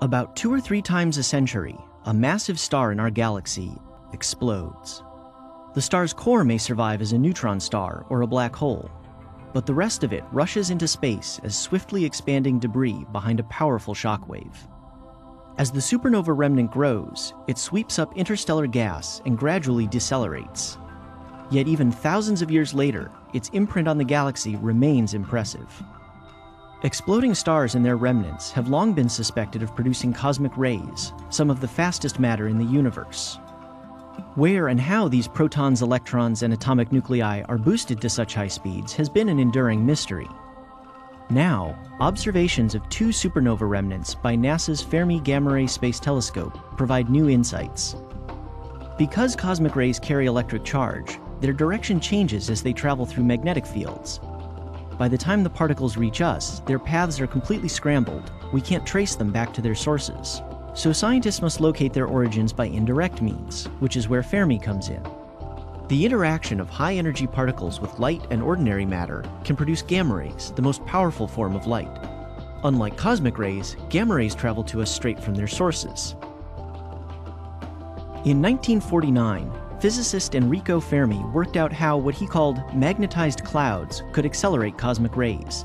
About 2 or 3 times a century, a massive star in our galaxy explodes. The star's core may survive as a neutron star or a black hole, but the rest of it rushes into space as swiftly expanding debris behind a powerful shockwave. As the supernova remnant grows, it sweeps up interstellar gas and gradually decelerates. Yet even thousands of years later, its imprint on the galaxy remains impressive. Exploding stars and their remnants have long been suspected of producing cosmic rays, some of the fastest matter in the universe. Where and how these protons, electrons, and atomic nuclei are boosted to such high speeds has been an enduring mystery. Now, observations of 2 supernova remnants by NASA's Fermi Gamma Ray Space Telescope provide new insights. Because cosmic rays carry electric charge, their direction changes as they travel through magnetic fields. By the time the particles reach us, their paths are completely scrambled. We can't trace them back to their sources. So scientists must locate their origins by indirect means, which is where Fermi comes in. The interaction of high-energy particles with light and ordinary matter can produce gamma rays, the most powerful form of light. Unlike cosmic rays, gamma rays travel to us straight from their sources. In 1949, physicist Enrico Fermi worked out how what he called magnetized clouds could accelerate cosmic rays.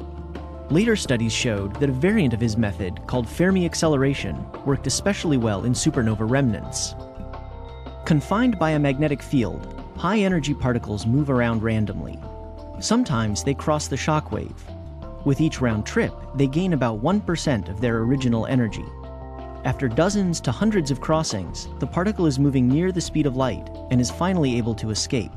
Later studies showed that a variant of his method, called Fermi acceleration, worked especially well in supernova remnants. Confined by a magnetic field, high-energy particles move around randomly. Sometimes they cross the shockwave. With each round trip, they gain about 1% of their original energy. After dozens to hundreds of crossings, the particle is moving near the speed of light and is finally able to escape.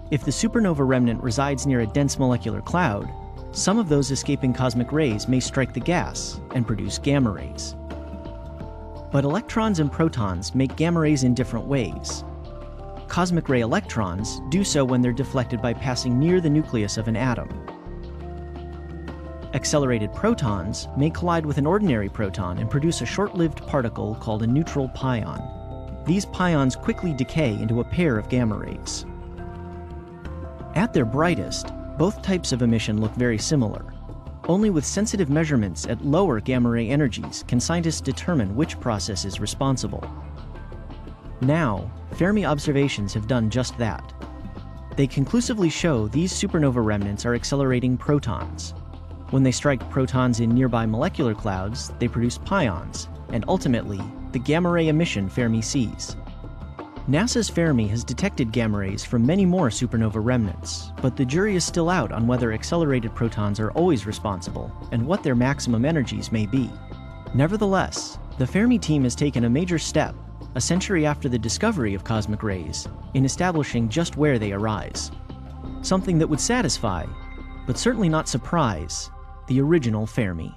If the supernova remnant resides near a dense molecular cloud, some of those escaping cosmic rays may strike the gas and produce gamma rays. But electrons and protons make gamma rays in different ways. Cosmic ray electrons do so when they're deflected by passing near the nucleus of an atom. Accelerated protons may collide with an ordinary proton and produce a short-lived particle called a neutral pion. These pions quickly decay into a pair of gamma rays. At their brightest, both types of emission look very similar. Only with sensitive measurements at lower gamma ray energies can scientists determine which process is responsible. Now, Fermi observations have done just that. They conclusively show these supernova remnants are accelerating protons. When they strike protons in nearby molecular clouds, they produce pions, and ultimately, the gamma ray emission Fermi sees. NASA's Fermi has detected gamma rays from many more supernova remnants, but the jury is still out on whether accelerated protons are always responsible and what their maximum energies may be. Nevertheless, the Fermi team has taken a major step, a century after the discovery of cosmic rays, in establishing just where they arise. Something that would satisfy, but certainly not surprise, the original Fermi.